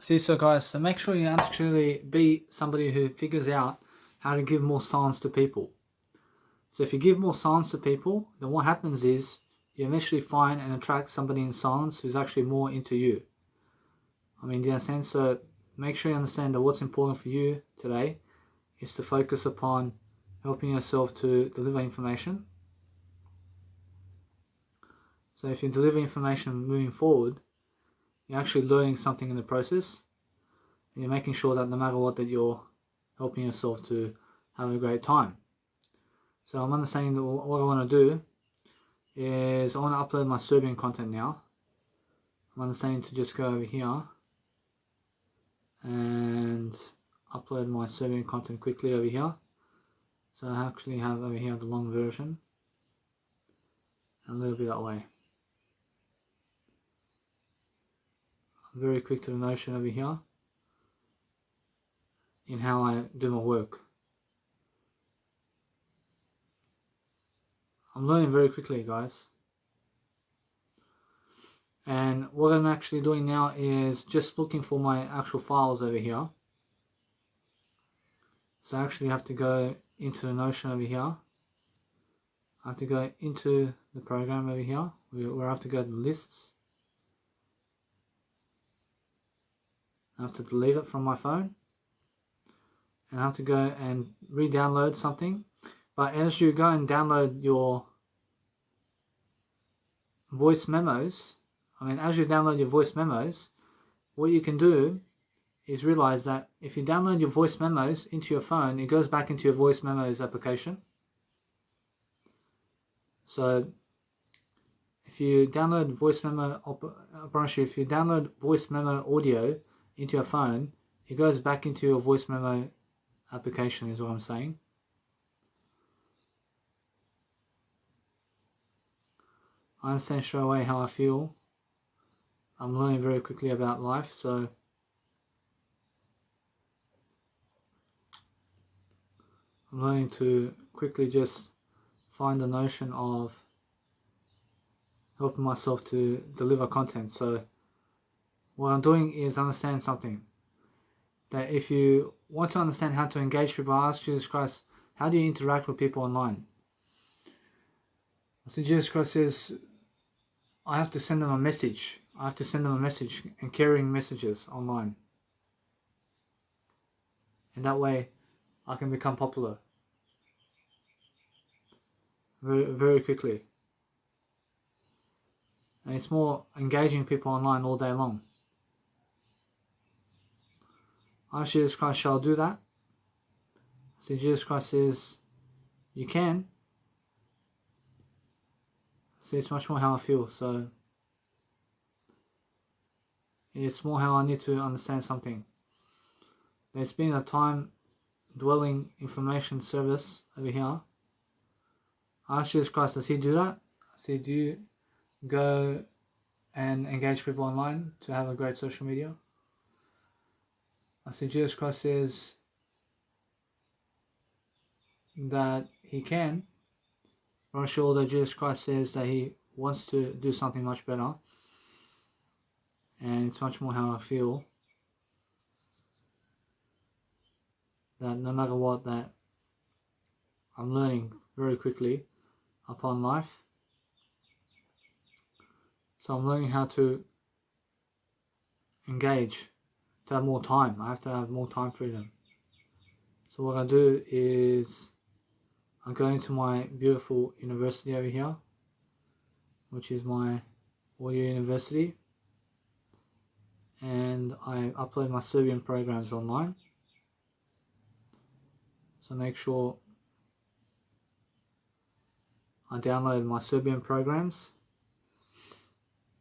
See, so guys, so make sure you actually be somebody who figures out how to give more silence to people. So if you give more silence to people, then what happens is you eventually find and attract somebody in silence who's actually more into you. Do you understand? So make sure you understand that what's important for you today is to focus upon helping yourself to deliver information. So if you deliver information moving forward, you're actually learning something in the process. And you're making sure that no matter what, that you're helping yourself to have a great time. So I'm understanding that what I want to do is I want to upload my Serbian content now. I'm understanding to just go over here and upload my Serbian content quickly over here. So I actually have over here the long version and a little bit that way. I'm very quick to the notion over here in how I do my work. I'm learning very quickly, guys. And what I'm actually doing now is just looking for my actual files over here. So I actually have to go into the Notion over here. I have to go into the program over here where I have to go to the lists. I have to delete it from my phone. And I have to go and re-download something. But as you go and download your voice memos, as you download your voice memos, what you can do is realize that if you download your voice memos into your phone, it goes back into your voice memos application. So if you download voice memo, if you download voice memo audio into your phone, it goes back into your voice memo application, is what I'm saying. I understand straight away how I feel. I'm learning very quickly about life, so I'm learning to quickly just find the notion of helping myself to deliver content. So what I'm doing is understand something. That if you want to understand how to engage people, I ask Jesus Christ, how do you interact with people online? So Jesus Christ says, I have to send them a message. I have to send them a message and carrying messages online. And that way I can become popular very, very quickly. And it's more engaging people online all day long. I ask Jesus Christ, shall I do that? So Jesus Christ says, you can. See, it's much more how I feel, so it's more how I need to understand something. There's been a time dwelling information service over here. I ask Jesus Christ, does he do that? I say, do you go and engage people online to have a great social media? I say, Jesus Christ says that he can. I'm not sure that Jesus Christ says that he wants to do something much better. And it's much more how I feel. That no matter what, that I'm learning very quickly upon life. So I'm learning how to engage, to have more time. I have to have more time freedom. So what I do is I go into my beautiful university over here, which is my audio university, and I upload my Serbian programs online. So make sure I download my Serbian programs,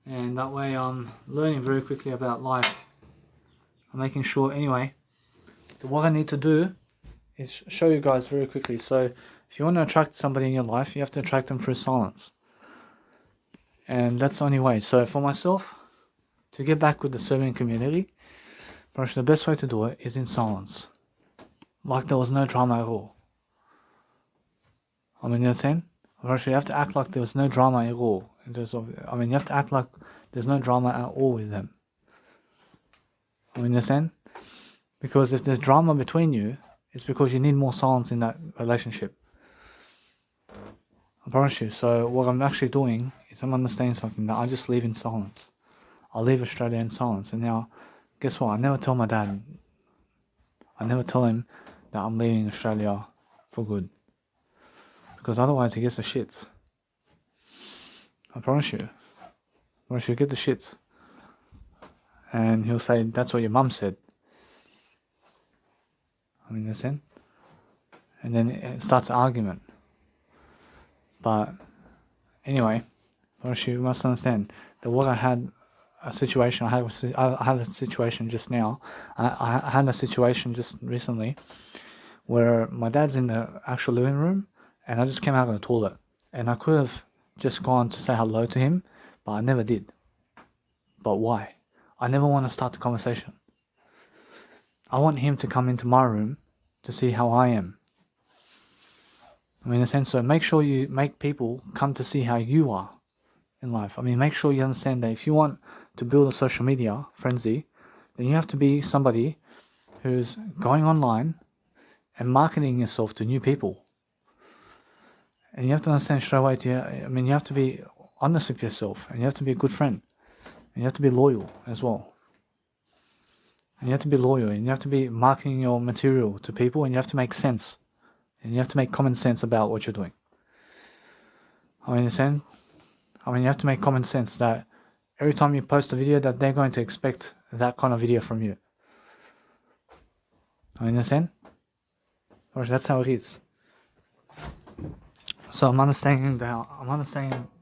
and that way I'm learning very quickly about life. I'm making sure anyway that what I need to do is show you guys very quickly. So if you want to attract somebody in your life, you have to attract them through silence. And that's the only way. So for myself, to get back with the Serbian community, the best way to do it is in silence. Like there was no drama at all. You understand? You have to act like there was no drama at all. You have to act like there's no drama at all with them. You understand? Because if there's drama between you, it's because you need more silence in that relationship. I promise you. So what I'm actually doing is I'm understanding something that I just leave in silence. I leave Australia in silence. And now, guess what? I never tell my dad. I never tell him that I'm leaving Australia for good. Because otherwise he gets the shits. I promise you. I promise you, get the shits. And he'll say, that's what your mum said. I mean, understand? And then it starts an argument. But anyway, you must understand that what I had a situation, I had a situation just now. I had a situation just recently where my dad's in the actual living room and I just came out of the toilet. And I could have just gone to say hello to him, but I never did. But why? I never want to start the conversation. I want him to come into my room to see how I am. I mean, in a sense, so make sure you make people come to see how you are in life. I mean, make sure you understand that if you want to build a social media frenzy, then you have to be somebody who's going online and marketing yourself to new people. And you have to understand straight away, you have to be honest with yourself, and you have to be a good friend, and you have to be loyal as well. And you have to be loyal, and you have to be marketing your material to people, and you have to make sense. And you have to make common sense about what you're doing. I mean, you have to make common sense that every time you post a video that they're going to expect that kind of video from you. I understand? Or that's how it is. So I'm understanding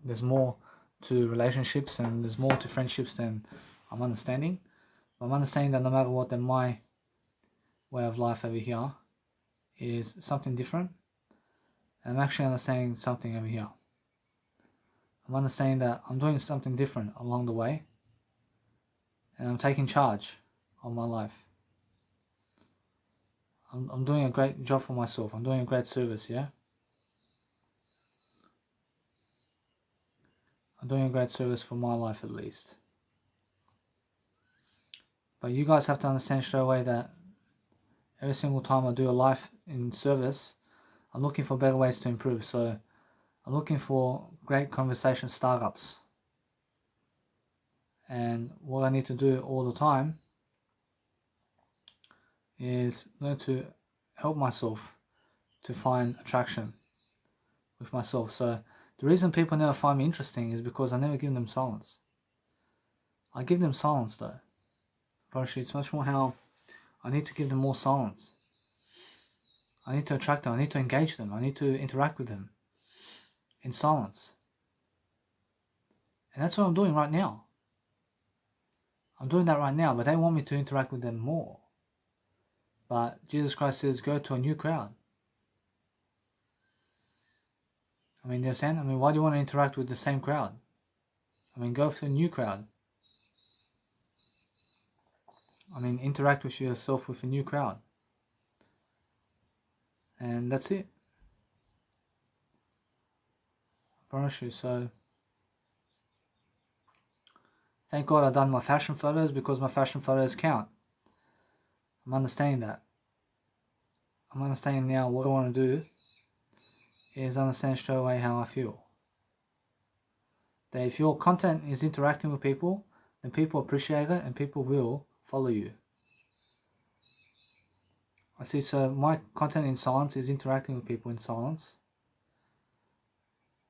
there's more to relationships and there's more to friendships than I'm understanding. I'm understanding that no matter what, then my way of life over here is something different. And I'm actually understanding something over here. I'm understanding that I'm doing something different along the way. And I'm taking charge of my life. I'm doing a great job for myself. I'm doing a great service, yeah? I'm doing a great service for my life at least. But you guys have to understand straight away that every single time I do a life in service, I'm looking for better ways to improve. So I'm looking for great conversation startups. And what I need to do all the time is learn to help myself to find attraction with myself. So the reason people never find me interesting is because I never give them silence. I give them silence though. But it's much more how I need to give them more silence. I need to attract them. I need to engage them. I need to interact with them in silence. And that's what I'm doing right now. I'm doing that right now, but they want me to interact with them more. But Jesus Christ says, go to a new crowd. I mean, you understand? I mean, why do you want to interact with the same crowd? I mean, go for a new crowd. I mean, interact with yourself with a new crowd. And that's it. I promise you. So, thank God I've done my fashion photos because my fashion photos count. I'm understanding that. I'm understanding now what I want to do is understand straight away how I feel. That if your content is interacting with people, then people appreciate it and people will follow you. I see, so my content in silence is interacting with people in silence.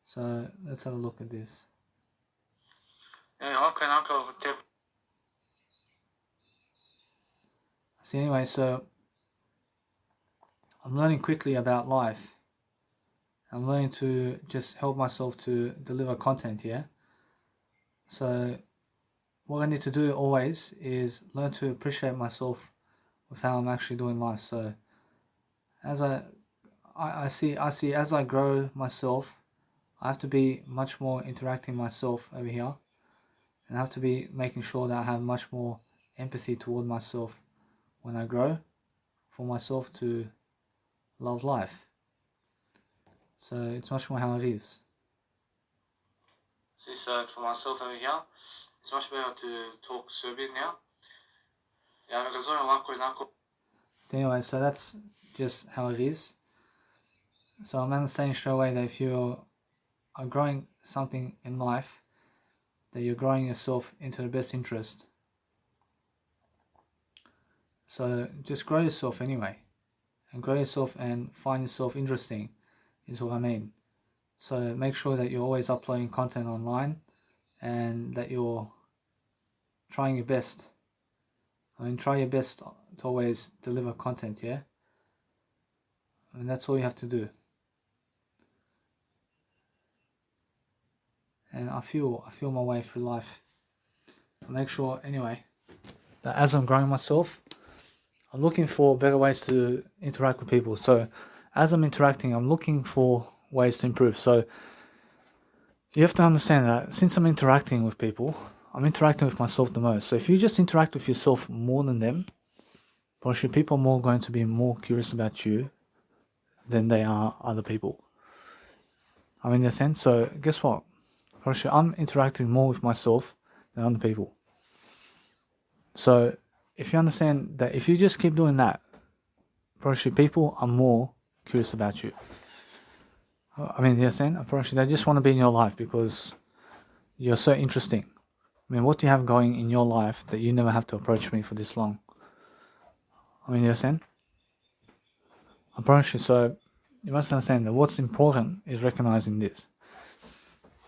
So let's have a look at this. See, anyway, so I'm learning quickly about life. I'm learning to just help myself to deliver content, yeah? So what I need to do always is learn to appreciate myself with how I'm actually doing life. So as I see as I grow myself, I have to be much more interacting myself over here, and I have to be making sure that I have much more empathy toward myself when I grow, for myself to love life. So it's much more how it is. See, so for myself over here, it's much better to talk Serbian now. So anyway, so that's just how it is. So I'm understanding straight away that if you are growing something in life, that you're growing yourself into the best interest. So just grow yourself anyway, and grow yourself and find yourself interesting is what I mean. So make sure that you're always uploading content online and that you're trying your best. I mean, try your best to always deliver content, yeah? And that's all you have to do. And I feel my way through life. I make sure anyway that as I'm growing myself, I'm looking for better ways to interact with people. So as I'm interacting, I'm looking for ways to improve. So you have to understand that since I'm interacting with people, I'm interacting with myself the most. So if you just interact with yourself more than them, probably people are more going to be more curious about you than they are other people. I mean, in a sense. So guess what? Probably I'm interacting more with myself than other people. So if you understand that if you just keep doing that, probably people are more curious about you. I mean, you understand? Probably they just want to be in your life because you're so interesting. I mean, what do you have going in your life that you never have to approach me for this long? I mean, you understand? Approach you. So you must understand that what's important is recognizing this.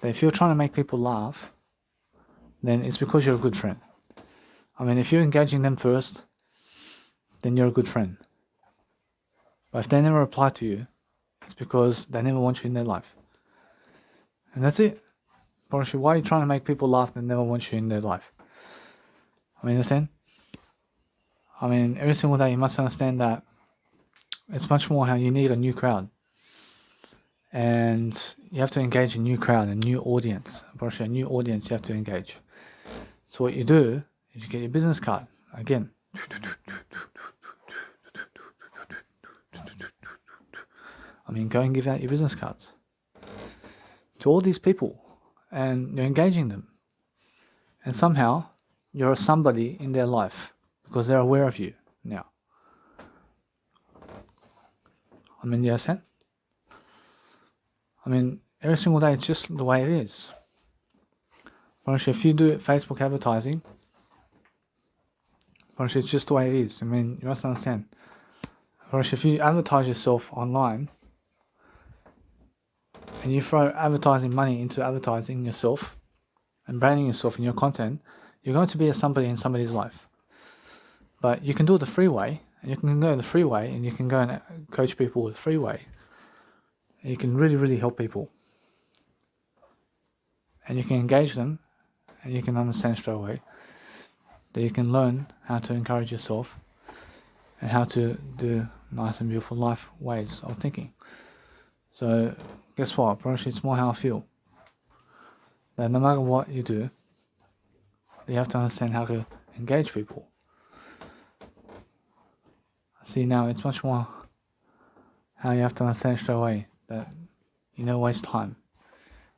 That if you're trying to make people laugh, then it's because you're a good friend. I mean, if you're engaging them first, then you're a good friend. But if they never reply to you, it's because they never want you in their life. And that's it. Probably why are you trying to make people laugh that never want you in their life? I mean, understand? I mean, every single day you must understand that it's much more how you need a new crowd. And you have to engage a new crowd, a new audience. Probably a new audience you have to engage. So what you do is you get your business card. Again. I mean, go and give out your business cards to all these people. And you're engaging them. And somehow, you're somebody in their life because they're aware of you now. I mean, you understand? I mean, every single day, it's just the way it is. Honestly, if you do Facebook advertising, honestly, it's just the way it is. I mean, you must understand. Honestly, if you advertise yourself online, and you throw advertising money into advertising yourself, and branding yourself in your content, you're going to be a somebody in somebody's life. But you can do it the free way, and you can go the free way, and you can go and coach people the free way. And you can really, really help people. And you can engage them, and you can understand straight away that you can learn how to encourage yourself and how to do nice and beautiful life ways of thinking. So guess what? Probably it's more how I feel. That no matter what you do, you have to understand how to engage people. See, now it's much more how you have to understand straight away that you never waste time.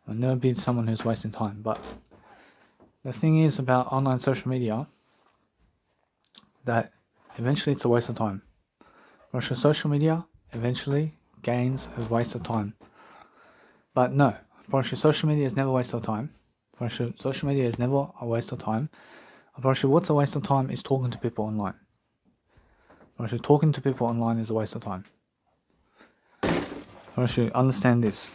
I'll never be someone who's wasting time. But the thing is about online social media, that eventually it's a waste of time. Russian social media eventually gains a waste of time. But no, Russian social media is never a waste of time. Russian social media is never a waste of time. Russian, what's a waste of time is talking to people online. Russian, talking to people online is a waste of time. Russian, understand this.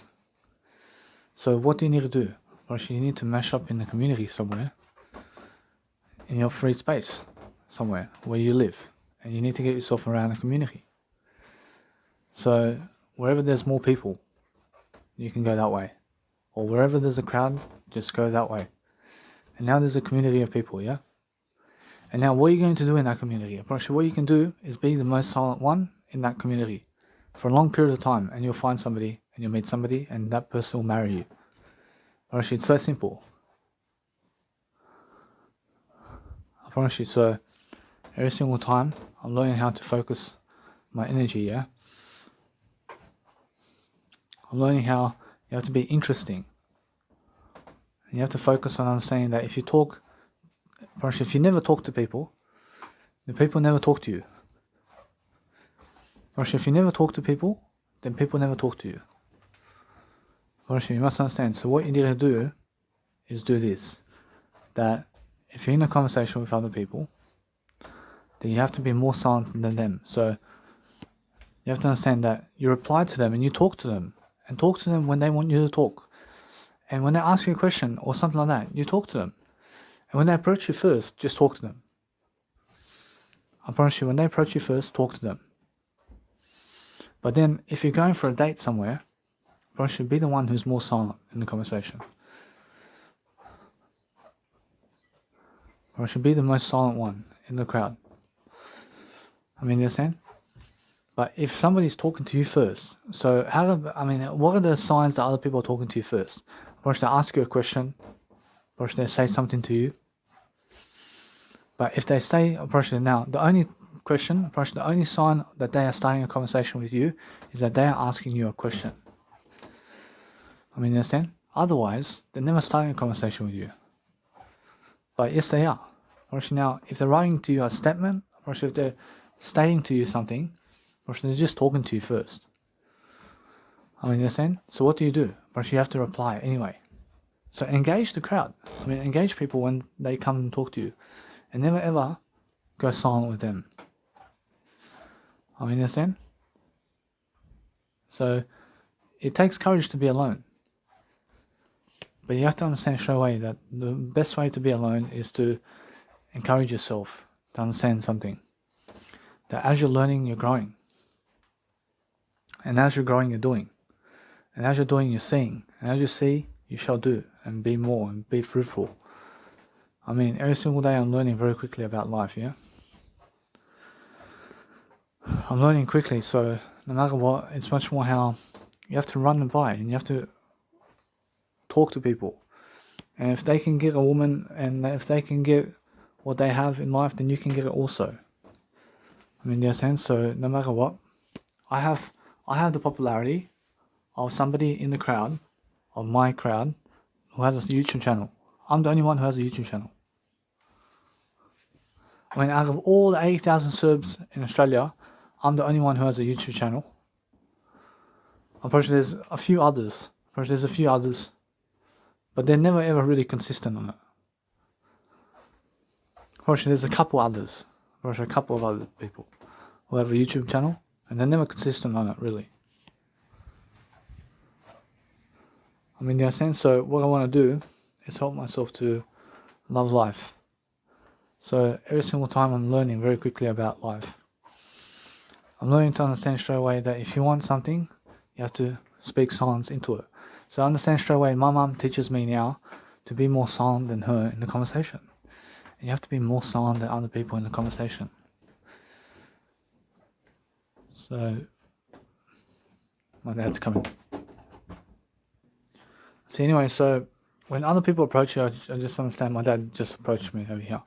So what do you need to do? Russian, you need to mash up in the community somewhere, in your free space, somewhere where you live, and you need to get yourself around a community. So wherever there's more people, you can go that way. Or wherever there's a crowd, just go that way. And now there's a community of people, yeah? And now what are you going to do in that community? Apparently what you can do is be the most silent one in that community for a long period of time, and you'll find somebody, and you'll meet somebody, and that person will marry you. Apparently it's so simple. Apparently, so every single time I'm learning how to focus my energy, yeah? I'm learning how you have to be interesting. And you have to focus on understanding that if you talk, if you never talk to people, the people never talk to you. If you never talk to people, then people never talk to you. You must understand. So what you need to do is do this. That if you're in a conversation with other people, then you have to be more silent than them. So you have to understand that you reply to them and you talk to them. And talk to them when they want you to talk. And when they ask you a question or something like that, you talk to them. And when they approach you first, just talk to them. I promise you, when they approach you first, talk to them. But then, if you're going for a date somewhere, I promise you, be the one who's more silent in the conversation. I promise you, be the most silent one in the crowd. I mean, you understand? But if somebody's talking to you first, so what are the signs that other people are talking to you first? I promise they ask you a question. I promise they say something to you. But if they say, now, the only question, the only sign that they are starting a conversation with you is that they are asking you a question. I mean, you understand? Otherwise, they're never starting a conversation with you. But yes, they are. Now, if they're writing to you a statement, if they're stating to you something, they're just talking to you first. I mean, you understand? So what do? You have to reply anyway. So engage the crowd. Engage people when they come and talk to you. And never ever go silent with them. I mean, understand? So it takes courage to be alone. But you have to understand straight away that the best way to be alone is to encourage yourself to understand something. That as you're learning, you're growing. And as you're growing, you're doing. And as you're doing, you're seeing. And as you see, you shall do and be more and be fruitful. Every single day I'm learning very quickly about life, yeah? I'm learning quickly, so no matter what, it's much more how you have to run and buy and you have to talk to people. And if they can get a woman and if they can get what they have in life, then you can get it also. You understand? So no matter what, I have the popularity of somebody in the crowd, of my crowd, who has a YouTube channel. I'm the only one who has a YouTube channel. Out of all the 80,000 Serbs in Australia, I'm the only one who has a YouTube channel. Unfortunately, there's a few others. But they're never ever really consistent on it. Unfortunately, there's a couple others. A couple of other people who have a YouTube channel, and they're never consistent on it, really. In a sense, so what I want to do is help myself to love life. So every single time I'm learning very quickly about life. I'm learning to understand straight away that if you want something, you have to speak silence into it. So I understand straight away, my mum teaches me now to be more silent than her in the conversation. And you have to be more silent than other people in the conversation. So, my dad's coming. See, anyway, so when other people approach you, I just understand my dad just approached me over here.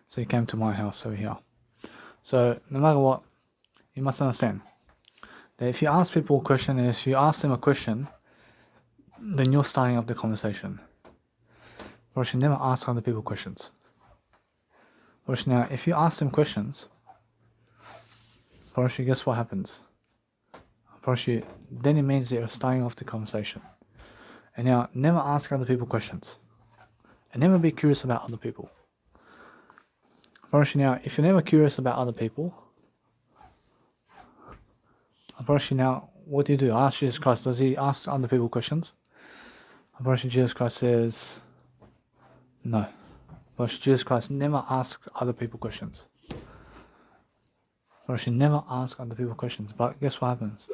So he came to my house over here. So no matter what, you must understand that if you ask people a question and if you ask them a question, then you're starting up the conversation. Or you should never ask other people questions. Now, if you ask them questions, guess what happens? Then it means that you're starting off the conversation. And now, never ask other people questions. And never be curious about other people. Now, if you're never curious about other people, now, what do? Ask Jesus Christ. Does he ask other people questions? Jesus Christ says, no. Jesus Christ never asks other people questions. Never ask other people questions. But guess what happens?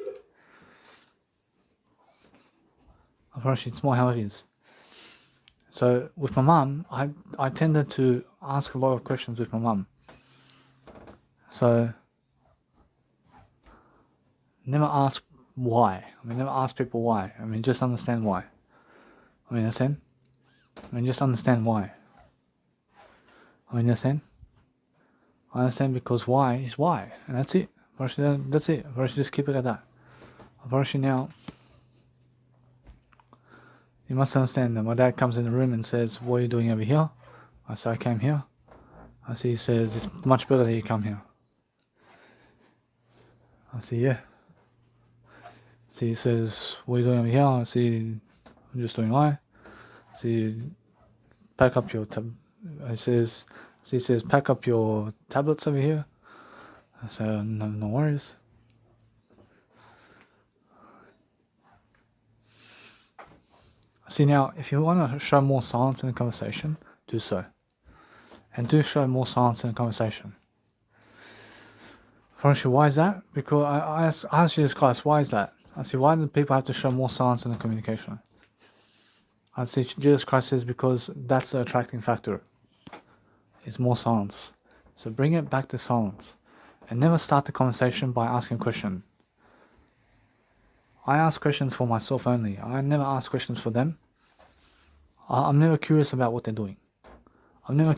It's more how it is. So with my mum, I tended to ask a lot of questions with my mum. So never ask why. Never ask people why. Just understand why. Understand? Just understand why. Understand? I understand because why is why, and that's it. That's it. Just keep it at that. Now, you must understand that my dad comes in the room and says, what are you doing over here? I say, I came here. I see he says, it's much better that you come here. I see, yeah. See, he says, what are you doing over here? I see, I'm just doing I. See, pack up your he says, pack up your tablets over here. I say, no worries. See, now, if you want to show more silence in the conversation, do so. And do show more silence in the conversation. Frankly, why is that? Because I asked Jesus Christ, why is that? I see, why do people have to show more silence in the communication? I see, Jesus Christ says, because that's the attracting factor. It's more silence. So bring it back to silence. And never start the conversation by asking a question. I ask questions for myself only. I never ask questions for them. I'm never curious about what they're doing. I'm never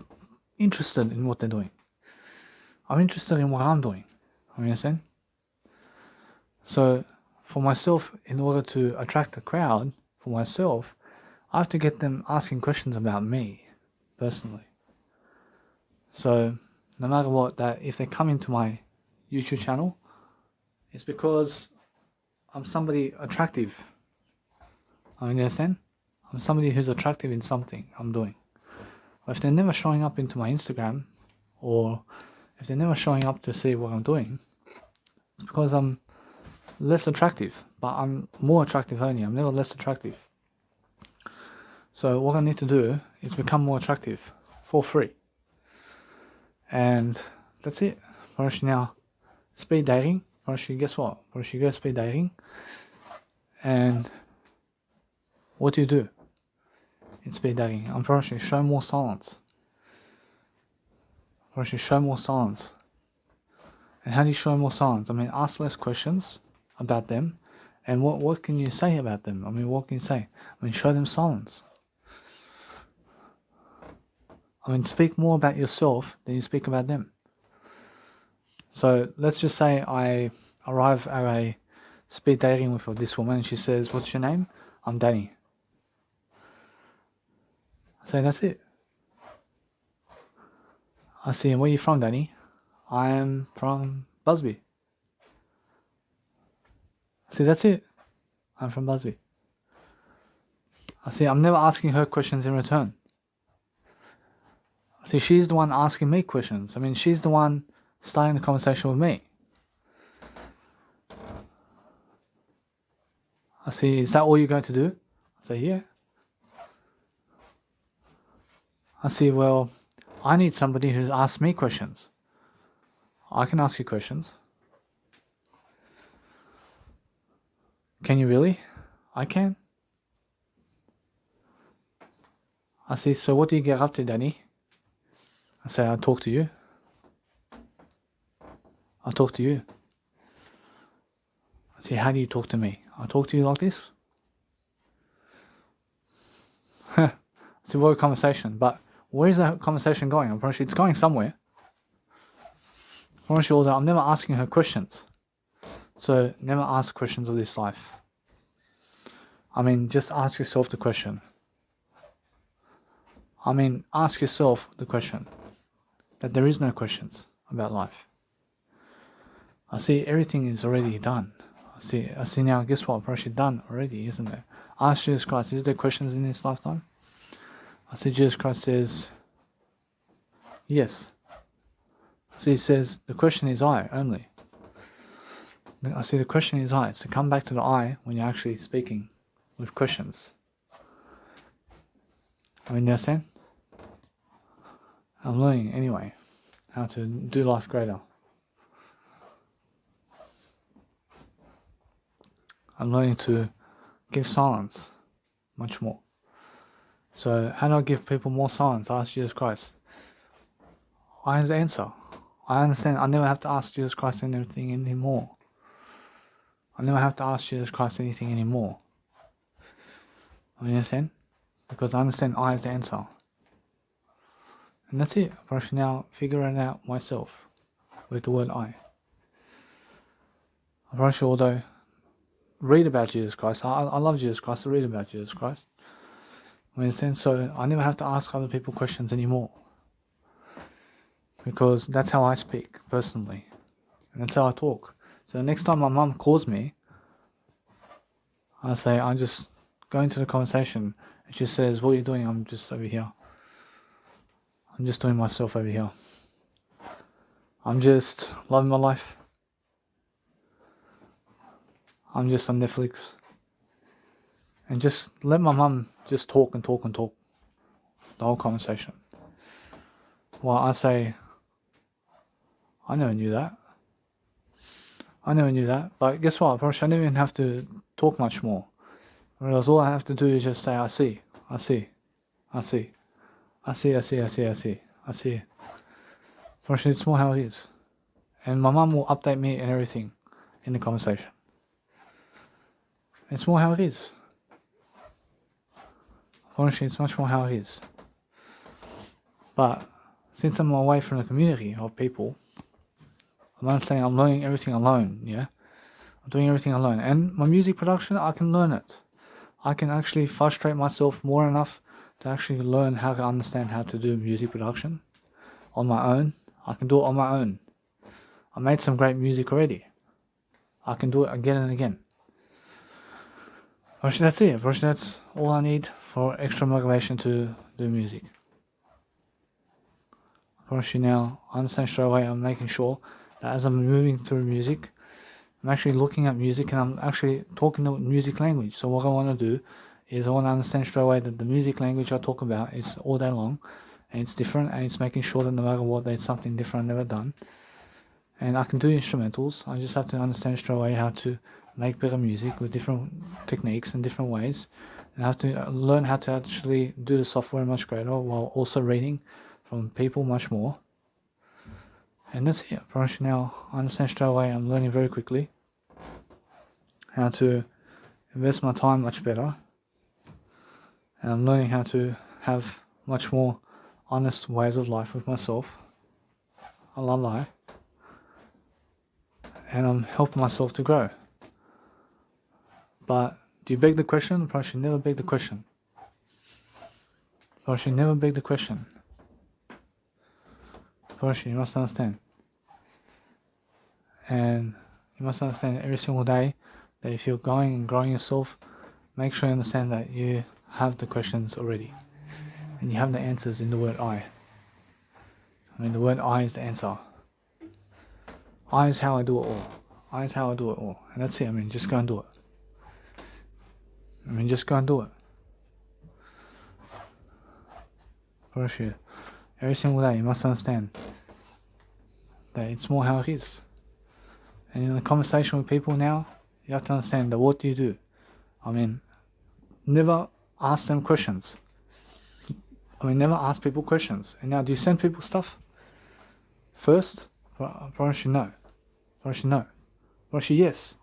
interested in what they're doing. I'm interested in what I'm doing. You understand? So for myself, in order to attract a crowd, for myself, I have to get them asking questions about me, personally. So no matter what, that if they come into my YouTube channel, it's because I'm somebody attractive. You understand? I'm somebody who's attractive in something I'm doing. But if they're never showing up into my Instagram, or if they're never showing up to see what I'm doing, it's because I'm less attractive. But I'm more attractive only. I'm never less attractive. So what I need to do is become more attractive for free. And that's it. First now, speed dating. First, guess what? First you go speed dating. And what do you do in speed dating? I'm first show more silence. First show more silence. And how do you show more silence? I mean, ask less questions about them. And what can you say about them? I mean, what can you say? I mean, show them silence. I mean, speak more about yourself than you speak about them. So let's just say I arrive at a speed dating with this woman and she says, what's your name? I'm Danny. I say, that's it. I see, and where are you from, Danny? I am from Busby. I see, that's it. I'm from Busby. I see, I'm never asking her questions in return. See, she's the one asking me questions. I mean, she's the one starting the conversation with me. I see, is that all you're going to do? I say, yeah. I see, well, I need somebody who's asked me questions. I can ask you questions. Can you really? I can. I see, so what do you get up to, Danny? I say, I'll talk to you. I'll talk to you. I say, how do you talk to me? I'll talk to you like this? See, what a conversation. But where is that conversation going? I'm pretty sure it's going somewhere. I'm pretty sure that I'm never asking her questions. So never ask questions of this life. I mean, just ask yourself the question. Ask yourself the question. That there is no questions about life. I see everything is already done. I see now, guess what? Probably done already, isn't it? Ask Jesus Christ, is there questions in this lifetime? I see Jesus Christ says, yes. See, he says, the question is I only. I see the question is I. So come back to the I when you're actually speaking with questions. You understand? I'm learning anyway how to do life greater. I'm learning to give silence much more. So how do I give people more silence? I ask Jesus Christ. I have the answer. I understand. I never have to ask Jesus Christ anything anymore. I never have to ask Jesus Christ anything anymore. You understand? Because I understand I have the answer. And that's it. I should now figure it out myself with the word I. I should although read about Jesus Christ. I love Jesus Christ. I read about Jesus Christ. You understand? So I never have to ask other people questions anymore. because that's how I speak personally, and that's how I talk. So the next time my mum calls me, I say, I'm just going to the conversation, and she says, what are you doing? I'm just over here. I'm just doing myself over here. I'm just loving my life. I'm just on Netflix. And just let my mum just talk and talk and talk the whole conversation. While I say, I never knew that. I never knew that. But guess what? Probably I didn't even have to talk much more. Whereas all I have to do is just say, I see, I see, I see, I see, I see, I see, I see, I see. Fortunately, it's more how it is. And my mum will update me and everything in the conversation. It's more how it is. Honestly, it's much more how it is. But since I'm away from the community of people, I'm not saying I'm learning everything alone, yeah? I'm doing everything alone. And my music production, I can learn it. I can actually frustrate myself more enough to actually learn how to understand how to do music production on my own. I can do it on my own. I made some great music already. I can do it again and again. That's it. That's all I need for extra motivation to do music. Now, I understand straight away. I'm making sure that as I'm moving through music, I'm actually looking at music and I'm actually talking the music language. So what I want to do is I want to understand straight away that the music language I talk about is all day long and it's different, and it's making sure that no matter what, there's something different I've never done. And I can do instrumentals. I just have to understand straight away how to make better music with different techniques and different ways. And I have to learn how to actually do the software much greater while also reading from people much more. And that's it. Pretty much now I understand straight away. I'm learning very quickly how to invest my time much better. And I'm learning how to have much more honest ways of life with myself. I love life. And I'm helping myself to grow. But do you beg the question? Probably should never beg the question. Probably should never beg the question. Probably you must understand. And you must understand every single day that if you're going and growing yourself, make sure you understand that you have the questions already. And you have the answers in the word I. I mean, the word I is the answer. I is how I do it all. I is how I do it all. And that's it. I mean, just go and do it. Just go and do it. For sure. Every single day, you must understand that it's more how it is. And in a conversation with people now, you have to understand that what do you do? Never ask them questions. Never ask people questions. And now, do you send people stuff first? Probably no. Probably no. Probably yes.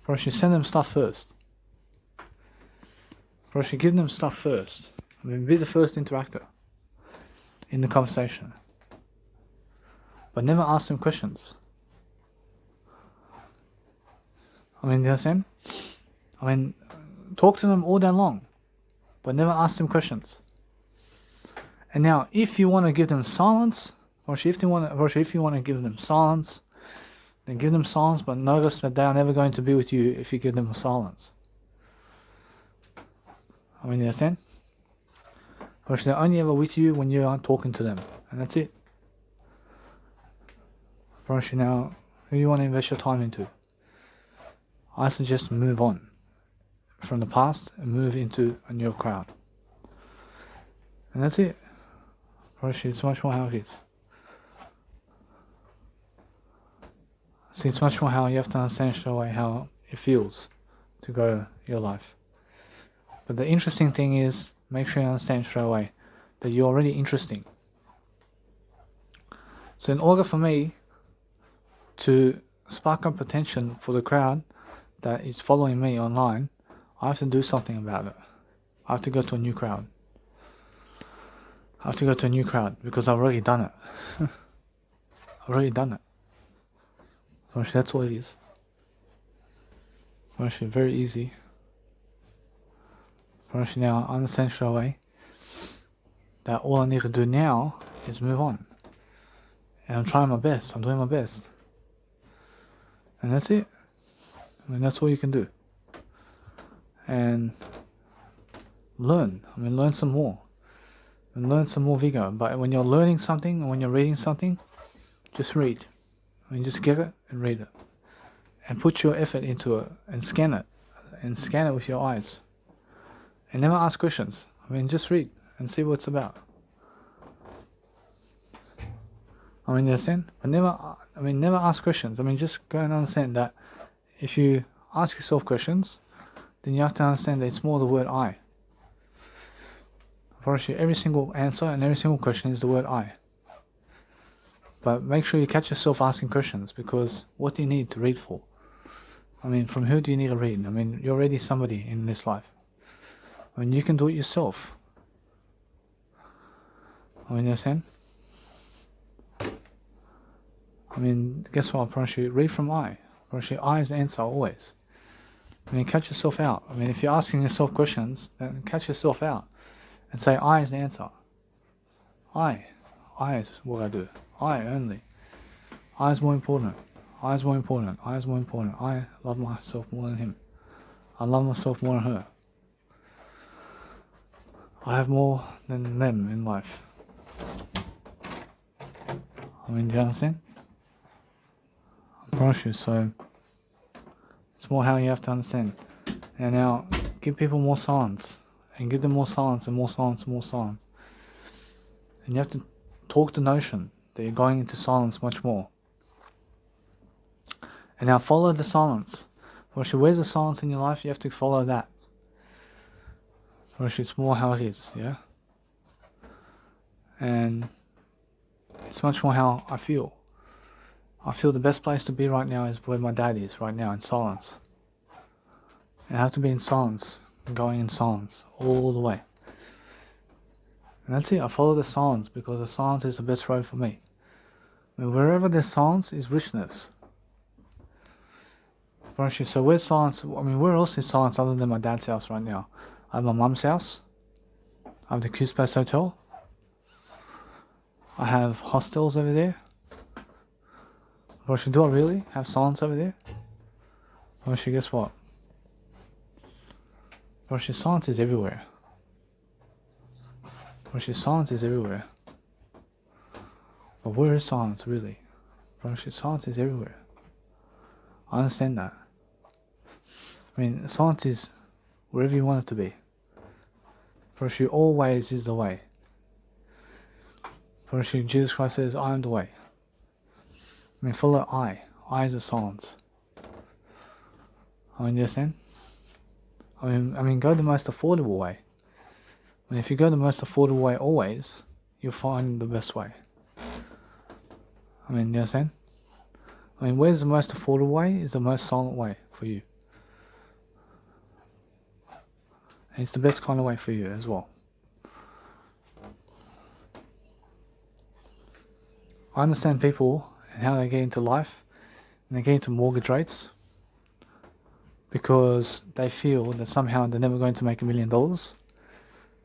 Probably send them stuff first. Probably give them stuff first. Be the first interactor in the conversation. But never ask them questions. Do you understand? Talk to them all day long, but never ask them questions. And now, if you want to give them silence, if you want to give them silence, then give them silence, but notice that they are never going to be with you if you give them silence. You understand? Because they're only ever with you when you are talking to them, and that's it. Now, who do you want to invest your time into? I suggest move on from the past and move into a new crowd. And that's it. It's much more how it is. See, it's much more how you have to understand straight away how it feels to grow your life. But the interesting thing is, make sure you understand straight away that you're already interesting. So in order for me to spark up attention for the crowd that is following me online, I have to do something about it. I have to go to a new crowd. Because I've already done it. I've already done it. So that's what it is. Actually, very easy. Actually, now I understand straight away that all I need to do now is move on. And I'm trying my best. I'm doing my best. And that's it. I mean, that's all you can do. And learn. I mean, learn some more. And learn some more vigor. But when you're learning something, or when you're reading something, just read. I mean, just get it and read it. And put your effort into it and scan it. And scan it with your eyes. And never ask questions. I mean, just read and see what it's about. I mean, you understand? But never ask questions. I mean, just go and understand that if you ask yourself questions, then you have to understand that it's more the word I. For you, every single answer and every single question is the word I. But make sure you catch yourself asking questions, because what do you need to read for? I mean, from who do you need to read? I mean, you're already somebody in this life. I mean, you can do it yourself. I mean, you understand? I mean, guess what? I promise you, read from I. I promise you, I is the answer always. I mean, catch yourself out. I mean, if you're asking yourself questions, then catch yourself out and say, I is the answer. I is what I do. I only. I is more important. I is more important. I is more important. I love myself more than him. I love myself more than her. I have more than them in life. I mean, do you understand? I promise you, so it's more how you have to understand. And now, give people more silence. And give them more silence and more silence and more silence. And you have to talk the notion that you're going into silence much more. And now follow the silence. For where's the silence in your life, you have to follow that. For it's more how it is, yeah? And it's much more how I feel. I feel the best place to be right now is where my dad is right now, in silence. And I have to be in silence, going in silence all the way. And that's it. I follow the silence because the silence is the best road for me. I mean, wherever there's silence is richness. So where's silence? I mean, where else is silence other than my dad's house right now? I have my mum's house. I have the Q-Space Hotel. I have hostels over there. Do I really have silence over there? Guess what? Silence is everywhere. Silence is everywhere. But where is silence really? Silence is everywhere. I understand that. I mean, silence is wherever you want it to be. Always is the way. Jesus Christ says, I am the way. I mean, follow I. I is the silence. I mean, you understand? I mean, go the most affordable way. I mean, if you go the most affordable way always, you'll find the best way. I mean, you understand? I mean, where's the most affordable way is the most silent way for you. And it's the best kind of way for you as well. I understand people and how they get into life, and they get into mortgage rates because they feel that somehow they're never going to make $1 million.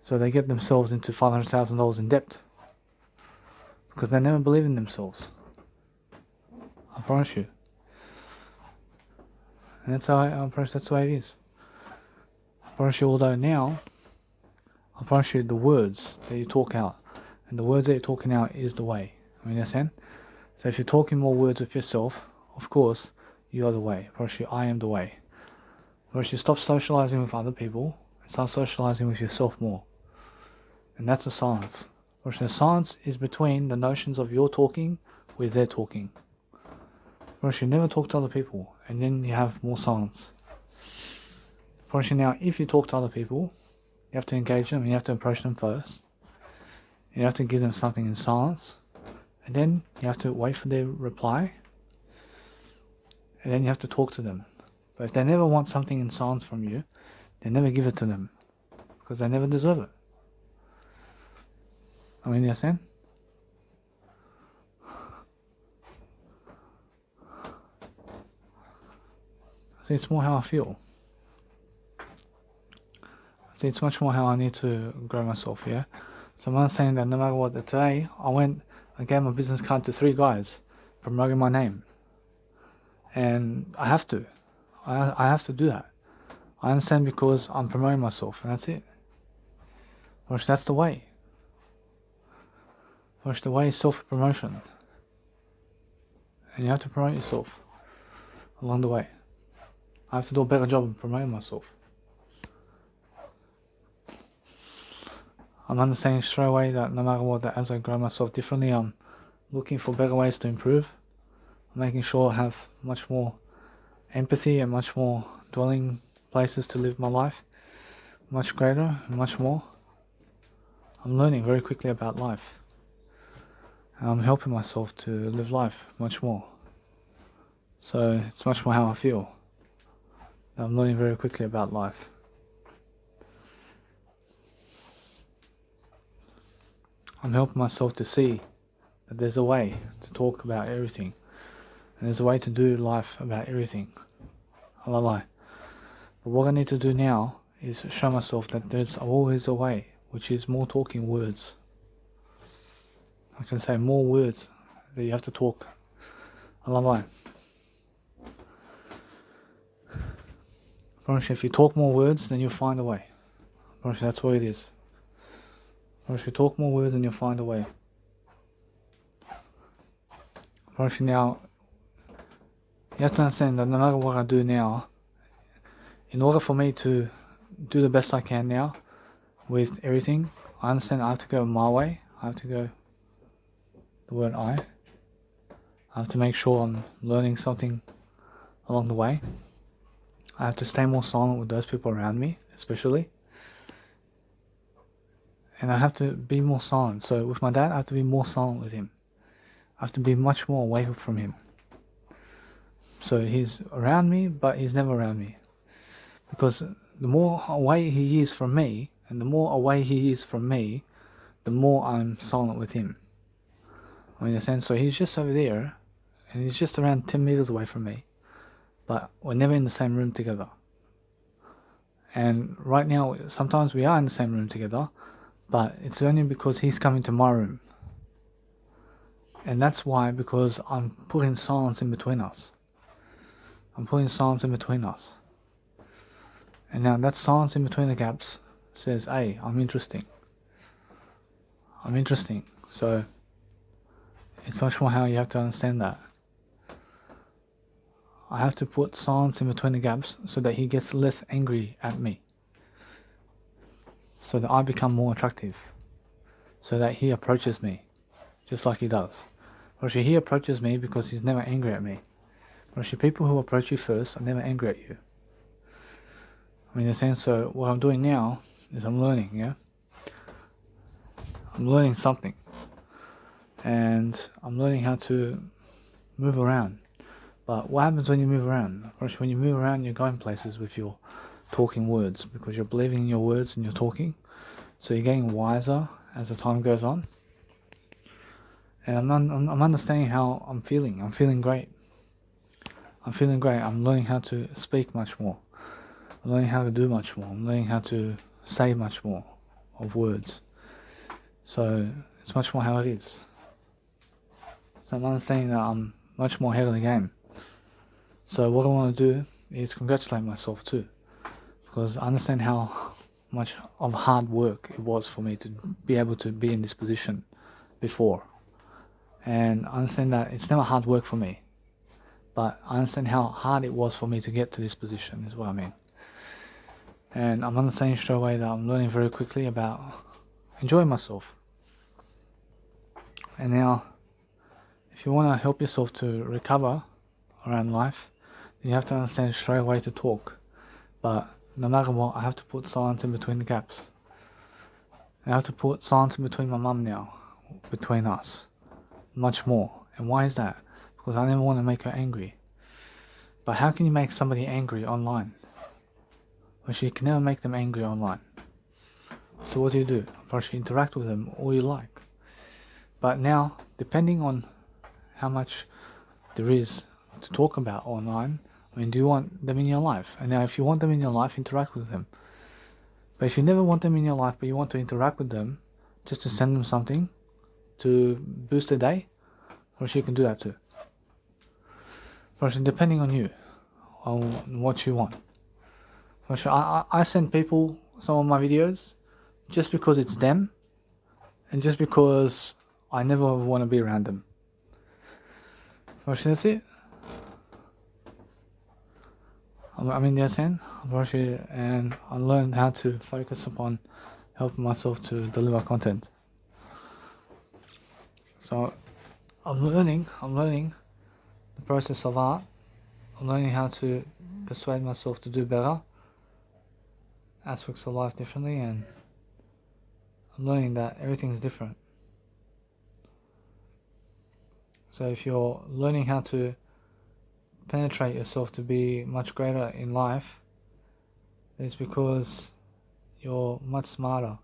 So they get themselves into $500,000 in debt because they never believe in themselves. I promise you. And that's the way it is. I promise you, although now, I promise you the words that you talk out, and the words that you're talking out is the way. I mean, you understand? So if you're talking more words with yourself, of course, you are the way. I promise you, I am the way. I promise you, stop socializing with other people and start socializing with yourself more. And that's the silence. I promise you, the silence is between the notions of your talking with their talking. I promise you, never talk to other people, and then you have more silence. I promise you, now, if you talk to other people, you have to engage them, you have to approach them first. You have to give them something in silence. And then you have to wait for their reply. And then you have to talk to them. But if they never want something in silence from you, then never give it to them. Because they never deserve it. I mean, you understand? See, it's more how I feel. See, it's much more how I need to grow myself, yeah? So I'm not saying that no matter what, today I I gave my business card to 3 guys promoting my name. And I have to. I have to do that. I understand because I'm promoting myself, and that's it. That's the way. The way is self-promotion. And you have to promote yourself along the way. I have to do a better job of promoting myself. I'm understanding straight away that no matter what, that as I grow myself differently, I'm looking for better ways to improve. I'm making sure I have much more empathy and much more dwelling places to live my life. Much greater and much more. I'm learning very quickly about life. And I'm helping myself to live life much more. So it's much more how I feel. I'm learning very quickly about life. I'm helping myself to see that there's a way to talk about everything. And there's a way to do life about everything. I lie. But what I need to do now is show myself that there's always a way, which is more talking words. I can say more words that you have to talk. I lie. If you talk more words, then you'll find a way. That's what it is. If you talk more words, then you'll find a way. Now, you have to understand that no matter what I do now, in order for me to do the best I can now with everything, I understand I have to go my way. I have to go the word I have to make sure I'm learning something along the way. I have to stay more silent with those people around me, especially. And I have to be more silent. So with my dad, I have to be more silent with him. I have to be much more away from him. So he's around me, but he's never around me. Because the more away he is from me, and the more away he is from me, the more I'm silent with him. I mean, in a sense, so he's just over there, and he's just around 10 meters away from me. But we're never in the same room together. And right now, sometimes we are in the same room together, but it's only because he's coming to my room. And that's why, because I'm putting silence in between us. I'm putting silence in between us. And now that silence in between the gaps says, hey, I'm interesting. I'm interesting. So it's much more how you have to understand that. I have to put silence in between the gaps so that he gets less angry at me. So that I become more attractive. So that he approaches me, just like he does. Actually, he approaches me because he's never angry at me. Actually, people who approach you first are never angry at you. I mean, in a sense, so what I'm doing now is I'm learning, yeah? I'm learning something. And I'm learning how to move around. But what happens when you move around? When you move around, you're going places with your talking words because you're believing in your words and you're talking. So you're getting wiser as the time goes on. And I'm understanding how I'm feeling. I'm feeling great. I'm feeling great. I'm learning how to speak much more. I'm learning how to do much more. I'm learning how to say much more of words. So it's much more how it is. So I'm understanding that I'm much more ahead of the game. So what I want to do is congratulate myself too, because I understand how much of hard work it was for me to be able to be in this position before. And I understand that it's never hard work for me, but I understand how hard it was for me to get to this position is what I mean. And I'm understanding straight away that I'm learning very quickly about enjoying myself. And now, if you want to help yourself to recover around life, then you have to understand straight away to talk. But no matter what, I have to put silence in between the gaps. I have to put silence in between my mum now, between us, much more. And why is that? Because I never want to make her angry. But how can you make somebody angry online? Well, you can never make them angry online. So what do? You probably interact with them all you like. But now, depending on how much there is to talk about online, I mean, do you want them in your life? And now if you want them in your life, interact with them. But if you never want them in your life, but you want to interact with them, just to send them something, to boost the day, you can do that too. Depending on you, on what you want. I send people some of my videos just because it's them, and just because I never want to be around them. That's it. I'm in the SN, and I learned how to focus upon helping myself to deliver content. So I'm learning the process of art. I'm learning how to persuade myself to do better aspects of life differently, and I'm learning that everything's different. So if you're learning how to penetrate yourself to be much greater in life, it's because you're much smarter.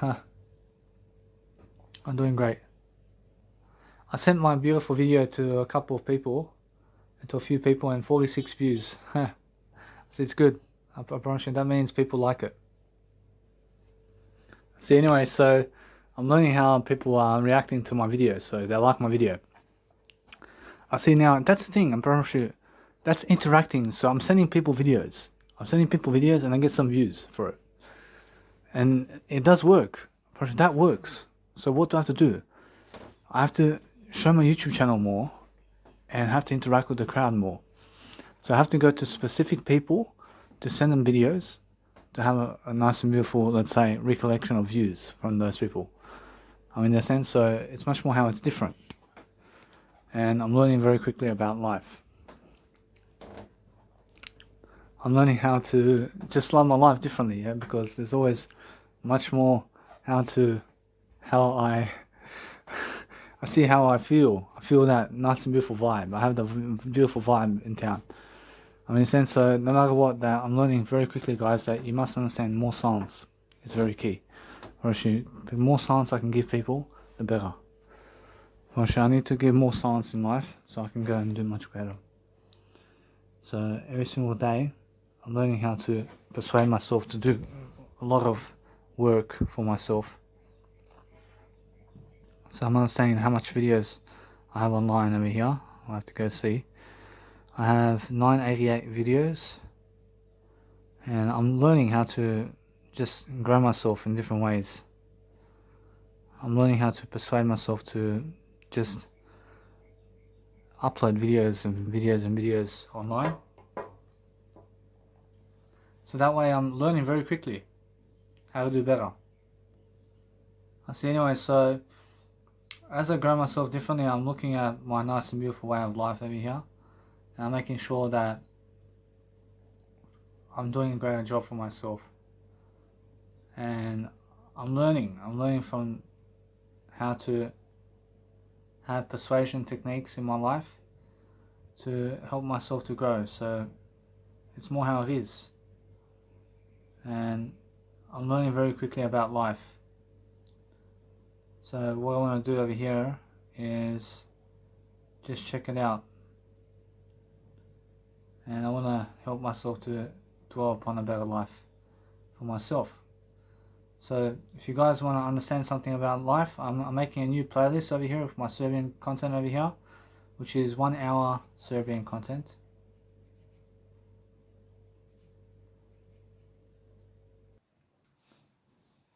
I'm doing great. I sent my beautiful video to a couple of people, to a few people, and 46 views. So it's good. I promise you, that means people like it. See, anyway, so I'm learning how people are reacting to my videos, so they like my video. I see now, that's the thing, I promise you, that's interacting. So I'm sending people videos. And I get some views for it. And it does work. That works. So what do I have to do? I have to show my YouTube channel more and have to interact with the crowd more. So I have to go to specific people to send them videos to have a nice and beautiful, let's say, recollection of views from those people. In a sense, so it's much more how it's different. And I'm learning very quickly about life. I'm learning how to just love my life differently, because there's always much more how I see how I feel. I feel that nice and beautiful vibe. I have the beautiful vibe in town. In a sense, so no matter what, that I'm learning very quickly, guys, that you must understand more silence is very key. The more silence I can give people, the better. I need to give more silence in life so I can go and do much better. So every single day, I'm learning how to persuade myself to do a lot of work for myself. So I'm understanding how much videos I have online over here. I'll have to go see. I have 988 videos, and I'm learning how to just grow myself in different ways. I'm learning how to persuade myself to just upload videos online. So that way I'm learning very quickly how to do better. I see, anyway, so as I grow myself differently, I'm looking at my nice and beautiful way of life over here, and I'm making sure that I'm doing a greater job for myself. And I'm learning from how to have persuasion techniques in my life to help myself to grow. So it's more how it is. And I'm learning very quickly about life. So what I want to do over here is just check it out. And I want to help myself to dwell upon a better life for myself. So if you guys want to understand something about life, I'm making a new playlist over here with my Serbian content over here, which is 1 hour Serbian content.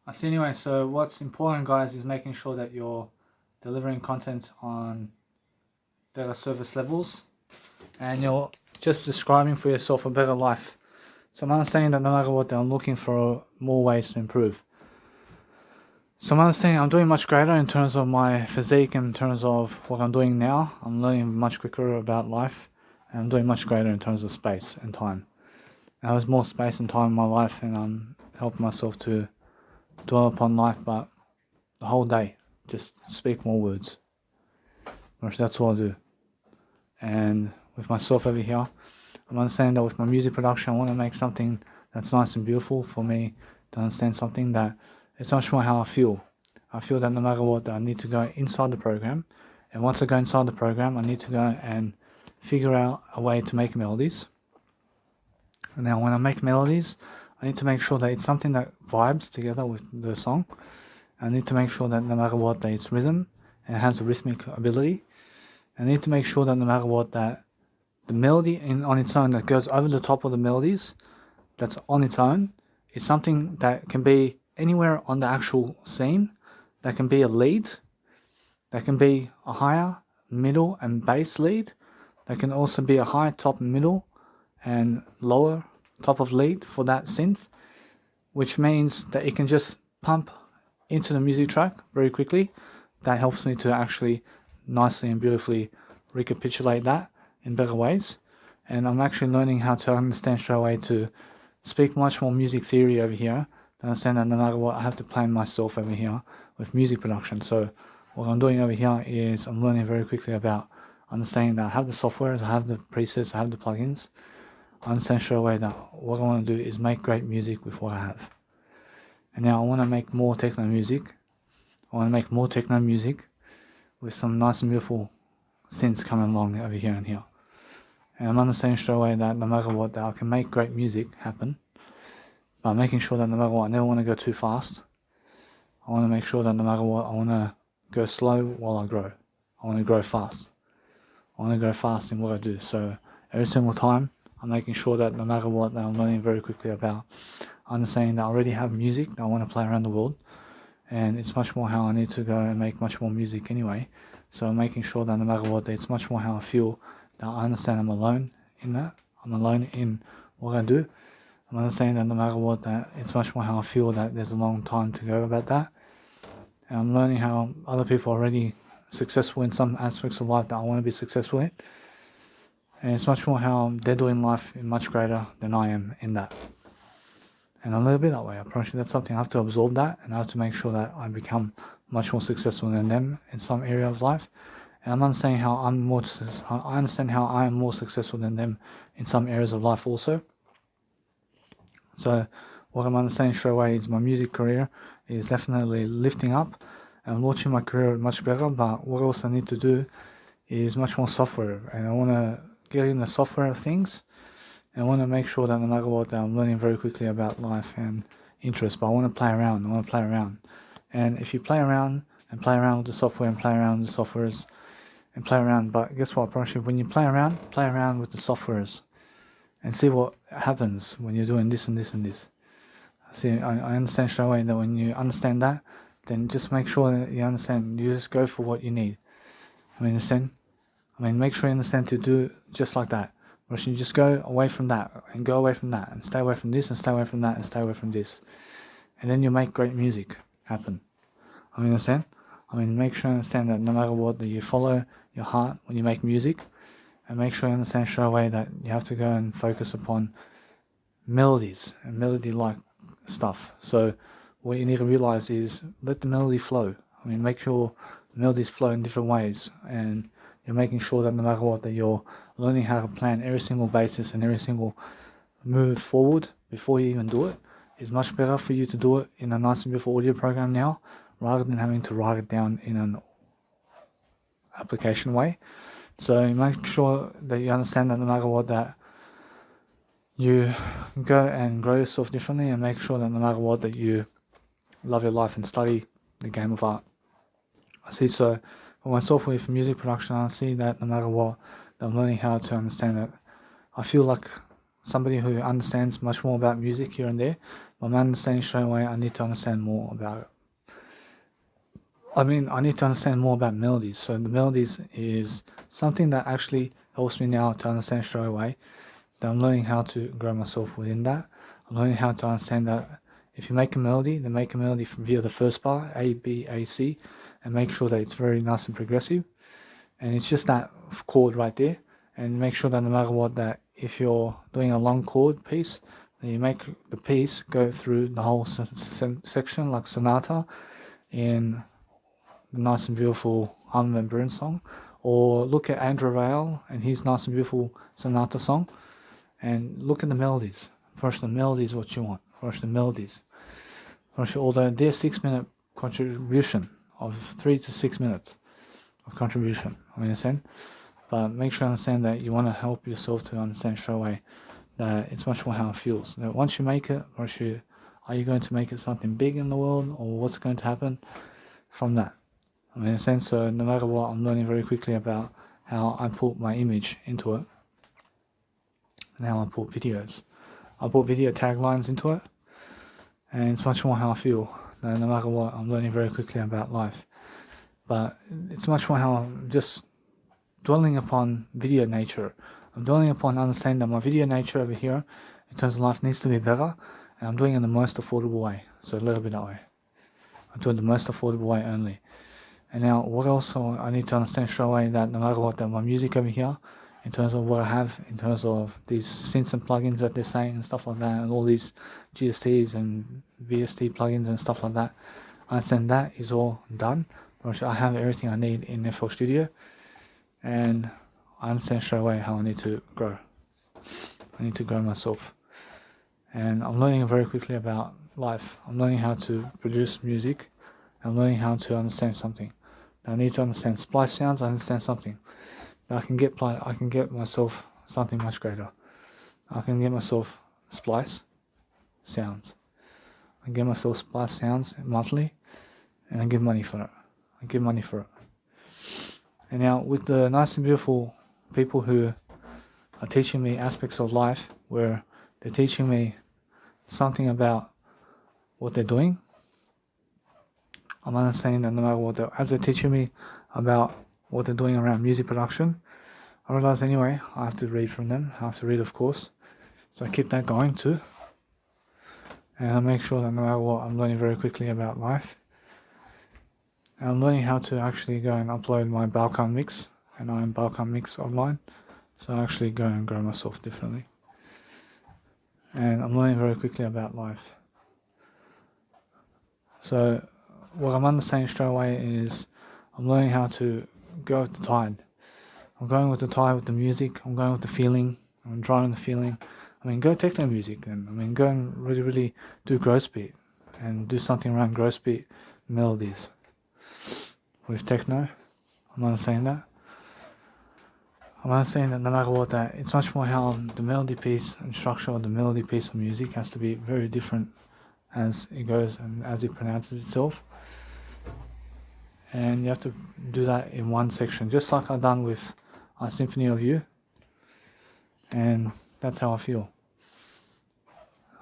I see, anyway, so what's important, guys, is making sure that you're delivering content on better service levels, and you're just describing for yourself a better life. So I'm understanding that no matter what, I'm looking for more ways to improve. So I'm understanding I'm doing much greater in terms of my physique, in terms of what I'm doing now. I'm learning much quicker about life, and I'm doing much greater in terms of space and time. Now there's more space and time in my life, and I'm helping myself to dwell upon life, but the whole day, just speak more words. That's all I do. And with myself over here, I'm understanding that with my music production, I want to make something that's nice and beautiful for me to understand something that it's much more how I feel. I feel that no matter what, I need to go inside the program. And once I go inside the program, I need to go and figure out a way to make melodies. And now when I make melodies, I need to make sure that it's something that vibes together with the song. I need to make sure that no matter what, that it's rhythm and it has a rhythmic ability. I need to make sure that no matter what, that the melody on its own that goes over the top of the melodies, that's on its own, is something that can be anywhere on the actual scene. That can be a lead, that can be a higher, middle and bass lead. That can also be a high top, middle and lower top of lead for that synth, which means that it can just pump into the music track very quickly. That helps me to actually nicely and beautifully recapitulate that in better ways. And I'm actually learning how to understand straight away to speak much more music theory over here, to understand that no matter what, I have to plan myself over here with music production. So what I'm doing over here is I'm learning very quickly about understanding that I have the softwares, I have the presets, I have the plugins. I understand straight away that what I want to do is make great music with what I have. And now I want to make more techno music. I want to make more techno music with some nice and beautiful synths coming along over here and here. And I'm understanding straight away that no matter what, that I can make great music happen. But I'm making sure that no matter what, I never want to go too fast. I want to make sure that no matter what, I want to go slow while I grow. I want to grow fast. I want to go fast in what I do. So every single time, I'm making sure that no matter what, that I'm learning very quickly about understanding that I already have music that I want to play around the world. And it's much more how I need to go and make much more music anyway. So I'm making sure that no matter what, it's much more how I feel, that I understand I'm alone in that. I'm alone in what I do. I'm understanding that no matter what, that it's much more how I feel, that there's a long time to go about that. And I'm learning how other people are already successful in some aspects of life that I want to be successful in. And it's much more how they're doing life much greater than I am in that. And I'm a little bit that way. I promise you that's something I have to absorb that, and I have to make sure that I become much more successful than them in some area of life. And I'm understanding how I understand how I am more successful than them in some areas of life also. So what I'm understanding straight away is my music career is definitely lifting up and launching my career much better. But what else I need to do is much more software, and I want to get in the software of things. And I want to make sure that no matter what, that I'm learning very quickly about life and interest. But I want to play around. I want to play around. And if you play around and play around with the software and play around with the softwares and play around, but guess what? I promise you, when you play around with the softwares and see what happens when you're doing this and this and this. See, I understand straight away that when you understand that, then just make sure that you understand. You just go for what you need. Make sure you understand to do just like that. Or you just go away from that and go away from that and stay away from this and stay away from that and stay away from this. And then you make great music happen. Understand? Make sure you understand that no matter what, that you follow your heart when you make music, and make sure you understand straight away that you have to go and focus upon melodies and melody-like stuff. So what you need to realize is let the melody flow. Make sure the melodies flow in different ways, and you're making sure that no matter what, that you're learning how to plan every single basis and every single move forward before you even do it. It's much better for you to do it in a nice and beautiful audio program now, rather than having to write it down in an application way. So make sure that you understand that no matter what, that you go and grow yourself differently, and make sure that no matter what, that you love your life and study the game of art. I see, so for myself with music production, I see that no matter what, that I'm learning how to understand it. I feel like somebody who understands much more about music here and there, but I'm understanding straight away I need to understand more about it. I need to understand more about melodies. So the melodies is something that actually helps me now to understand straight away that I'm learning how to grow myself within that. I'm learning how to understand that if you make a melody, then make a melody via the first bar, A, B, A, C, and make sure that it's very nice and progressive. And it's just that chord right there. And make sure that no matter what, that if you're doing a long chord piece, then you make the piece go through the whole section like sonata in the nice and beautiful Armin van Buuren song. Or look at Andrew Rayel and his nice and beautiful sonata song, and look at the melodies. First, the melodies what you want. First, the melodies. First, although they're 6-minute contribution of 3 to 6 minutes of contribution. Understand? But make sure you understand that you want to help yourself to understand straight away that it's much more how it feels. That once you make it, once you Are you going to make it something big in the world, or what's going to happen from that? I mean, in a sense, so no matter what, I'm learning very quickly about how I put my image into it and how I put videos. I put video taglines into it, and it's much more how I feel. No matter what, I'm learning very quickly about life. But it's much more how I'm just dwelling upon video nature. I'm dwelling upon understanding that my video nature over here, in terms of life, needs to be better, and I'm doing it in the most affordable way. So a little bit that way. I'm doing the most affordable way only. And now, what also I need to understand straight away, that no matter what, that my music over here, in terms of what I have, in terms of these synths and plugins that they're saying and stuff like that, and all these GSTs and VST plugins and stuff like that, I understand that is all done. I have everything I need in FL Studio, and I understand straight away how I need to grow. I need to grow myself, and I'm learning very quickly about life. I'm learning how to produce music. I'm learning how to understand something. I need to understand splice sounds. I understand something. I can get myself something much greater. I can get myself splice sounds. I get myself splice sounds monthly, and I give money for it. And now, with the nice and beautiful people who are teaching me aspects of life, where they're teaching me something about what they're doing, I'm understanding that no matter what, as they're teaching me about what they're doing around music production, I realize anyway, I have to read from them. I have to read, of course. So I keep that going too. And I make sure that no matter what, I'm learning very quickly about life. And I'm learning how to actually go and upload my Balkan mix, and I'm Balkan mix online. So I actually go and grow myself differently. And I'm learning very quickly about life. So what I'm understanding straight away is I'm learning how to go with the tide. I'm going with the tide with the music. I'm going with the feeling. I'm drawing the feeling. I mean, go techno music then. I mean, go and really do gross beat and do something around gross beat melodies with techno. I'm understanding that. I'm understanding that no matter what, that it's much more how the melody piece and structure of the melody piece of music has to be very different as it goes and as it pronounces itself. And you have to do that in one section, just like I've done with Symphony of You. And that's how I feel.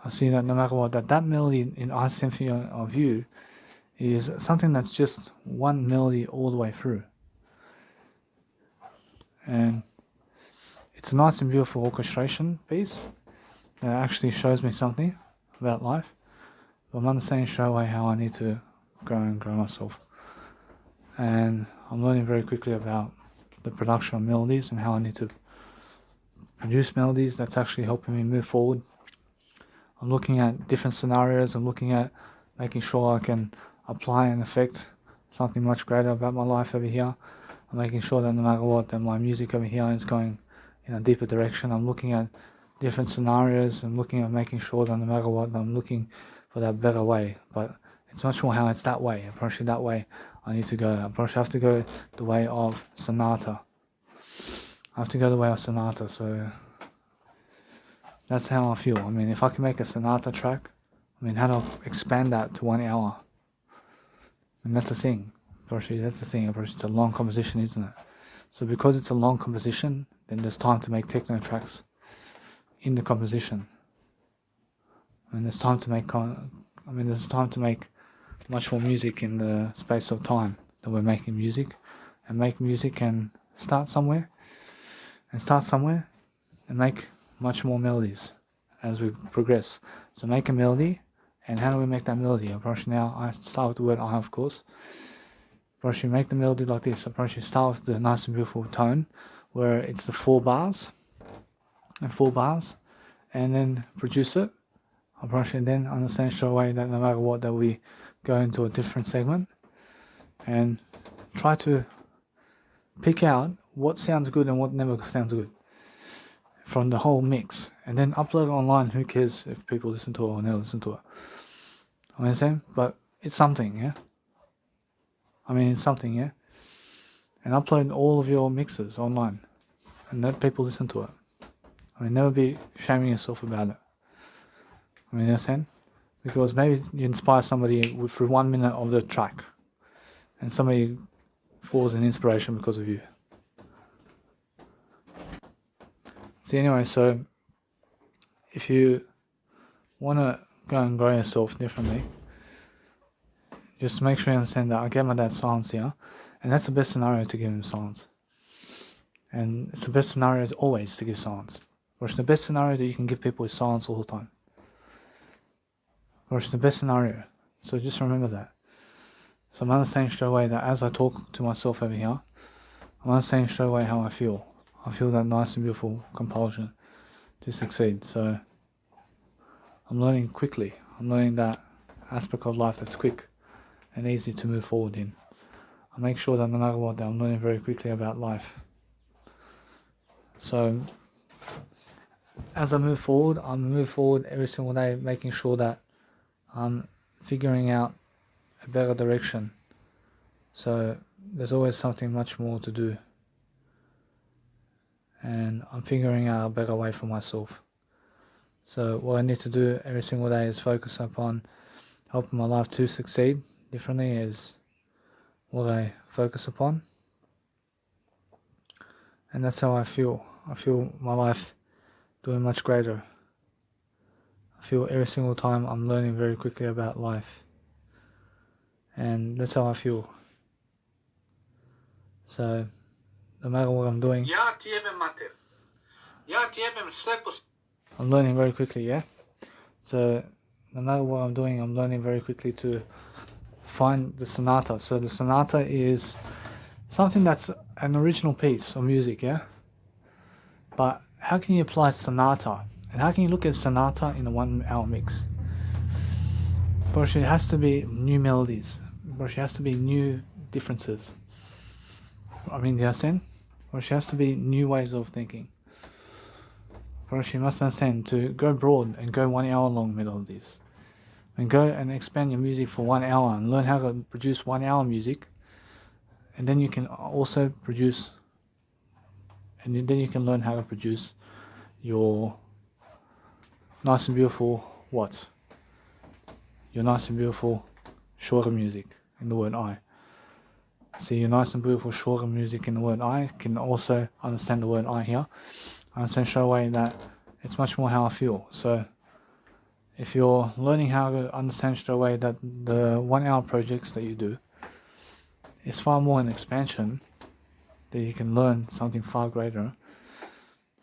I see that no matter what, that melody in Our Symphony of You is something that's just one melody all the way through. And it's a nice and beautiful orchestration piece that actually shows me something about life. But I'm understanding straight away how I need to grow myself. And I'm learning very quickly about the production of melodies and how I need to produce melodies. That's actually helping me move forward. I'm looking at different scenarios. I'm looking at making sure I can apply and affect something much greater about my life over here. I'm making sure that no matter what, that my music over here is going in a deeper direction. I'm looking at different scenarios. I'm looking at making sure that no matter what, I'm looking for that better way. But it's much more how it's that way. Approaching that way I need to go. I have to go the way of sonata. I have to go the way of sonata. So that's how I feel. I mean, if I can make a sonata track, I mean, how to expand that to 1 hour? And that's the thing. That's the thing. It's a long composition, isn't it? So because it's a long composition, then there's time to make techno tracks in the composition. And there's time to make much more music in the space of time that we're making music. And make music can start somewhere and make much more melodies as we progress. So make a melody, and how do we make that melody? Now I start with the word I, of course. You make the melody like this. You start with the nice and beautiful tone, where it's the 4 bars, and then produce it. And then understand straight away that no matter what, that we go into a different segment and try to pick out what sounds good and what never sounds good from the whole mix, and then upload it online. Who cares if people listen to it or never listen to it? I understand, but it's something, yeah? And upload all of your mixes online and let people listen to it. Never be shaming yourself about it. You understand? because maybe you inspire somebody through 1 minute of the track, and somebody falls in inspiration because of you. See, anyway, so if you want to go and grow yourself differently, just make sure you understand that I gave my dad silence here, and that's the best scenario to give him silence. And it's the best scenario always to give silence. Or the best scenario that you can give people is silence all the time. Or the best scenario. So just remember that. So I'm understanding straight away that as I talk to myself over here, I'm understanding straight away how I feel. I feel that nice and beautiful compulsion to succeed. So I'm learning quickly. I'm learning that aspect of life that's quick and easy to move forward in. I make sure that no matter what, that I'm learning very quickly about life. So as I move forward every single day, making sure that I'm figuring out a better direction. So there's always something much more to do, and I'm figuring out a better way for myself. So what I need to do every single day is focus upon helping my life to succeed differently is what I focus upon. And that's how I feel. I feel my life doing much greater. I feel every single time I'm learning very quickly about life. And that's how I feel. So no matter what I'm doing, I'm learning very quickly, yeah? So no matter what I'm doing, I'm learning very quickly to find the sonata. So the sonata is something that's an original piece of music, yeah? But how can you apply sonata? And how can you look at sonata in a 1 hour mix? First, it has to be new melodies. First, it has to be new differences. I mean, do you understand? First, it has to be new ways of thinking. First, you must understand to go broad and go 1 hour long melodies. And go and expand your music for 1 hour and learn how to produce 1 hour music. And then you can also produce, and then you can learn how to produce your nice and beautiful what? Your nice and beautiful shorter music in the word I. See, your nice and beautiful shorter music in the word I can also understand the word I here. I understand straight away that it's much more how I feel. So if you're learning how to understand straight away that the 1 hour projects that you do is far more an expansion, that you can learn something far greater.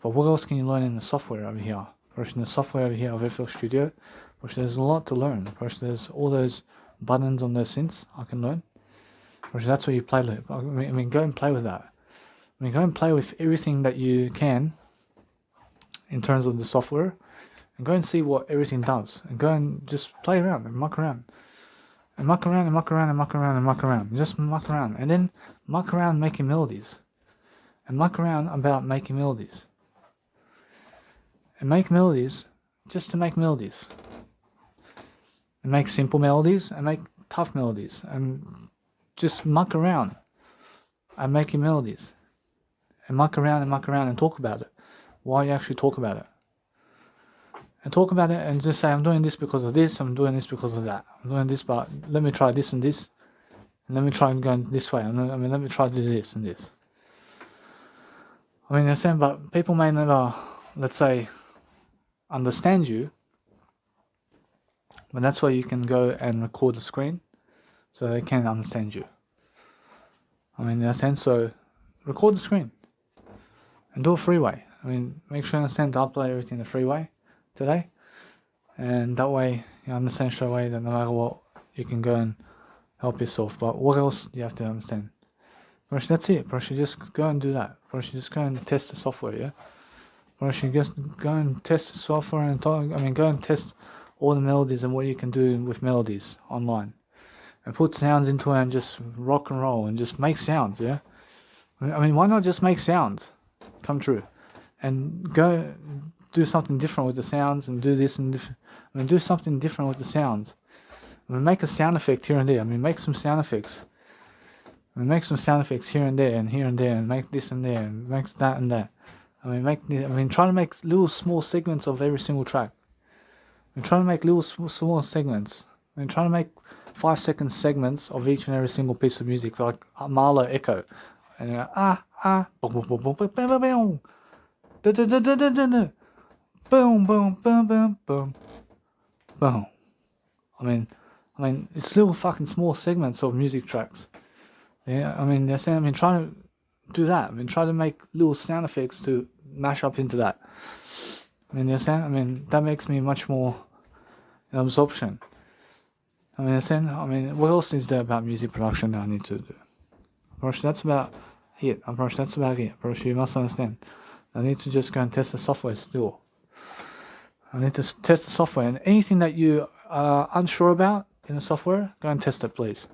But what else can you learn in the software over here? First, in the software over here of FL Studio, first there's a lot to learn. First, there's all those buttons on those synths I can learn. First, that's where you play with. I mean, go and play with that. I mean, go and play with everything that you can in terms of the software, and go and see what everything does, and go and just play around and muck around. And muck around and muck around and muck around and muck around. Just muck around. And then muck around making melodies. And muck around about making melodies. And make melodies just to make melodies. And make simple melodies and make tough melodies. And just muck around and making melodies. And muck around and talk about it. Why you actually talk about it. And talk about it and just say, I'm doing this because of this, I'm doing this because of that. I'm doing this, but let me try this and this. And let me try and go this way. Let me try to do this and this. I mean, understand, but people may never, let's say, understand you. But that's why you can go and record the screen so they can understand you. I mean, understand, so record the screen. And do a freeway. I mean, make sure you understand to upload everything in the freeway today, and that way you understand straight away that no matter what, you can go and help yourself. But what else do you have to understand? First, that's it. First, you just go and do that. First, you just go and test the software, yeah? First, you just go and test the software and go and test all the melodies and what you can do with melodies online. And put sounds into it and just rock and roll and just make sounds, yeah? I mean, why not just make sounds come true? And go do something different with the sounds and do this and do something different with the sounds. I mean, make a sound effect here and there. I mean, make some sound effects. I mean, make some sound effects here and there, and make this and there, and make that and that. I mean, try to make little small segments of every single track. I'm trying to make little small segments. I'm trying to make 5-second segments of each and every single piece of music, like Marlowe Echo, and boom boom boom boom boom boom boom, da da da da da da, boom boom boom boom boom, boom. I mean, it's little fucking small segments of music tracks. Yeah, I mean, they're saying, trying to do that. Try to make little sound effects to mash up into that. They're saying, that makes me much more absorption. They're saying, what else is there about music production that I need to do? That's about it. That's about it. You must understand. I need to just go and test the software still. I need to test the software, and anything that you are unsure about in the software, go and test it, please.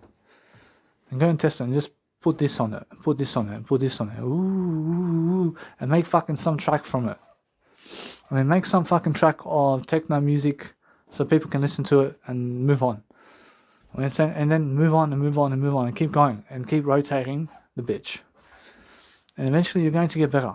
And go and test it, and just put this on it, put this on it, put this on it, ooh, and make fucking some track from it. Make some fucking track of techno music so people can listen to it and move on. And then move on and move on and move on and keep going and keep rotating the bitch. And eventually you're going to get better.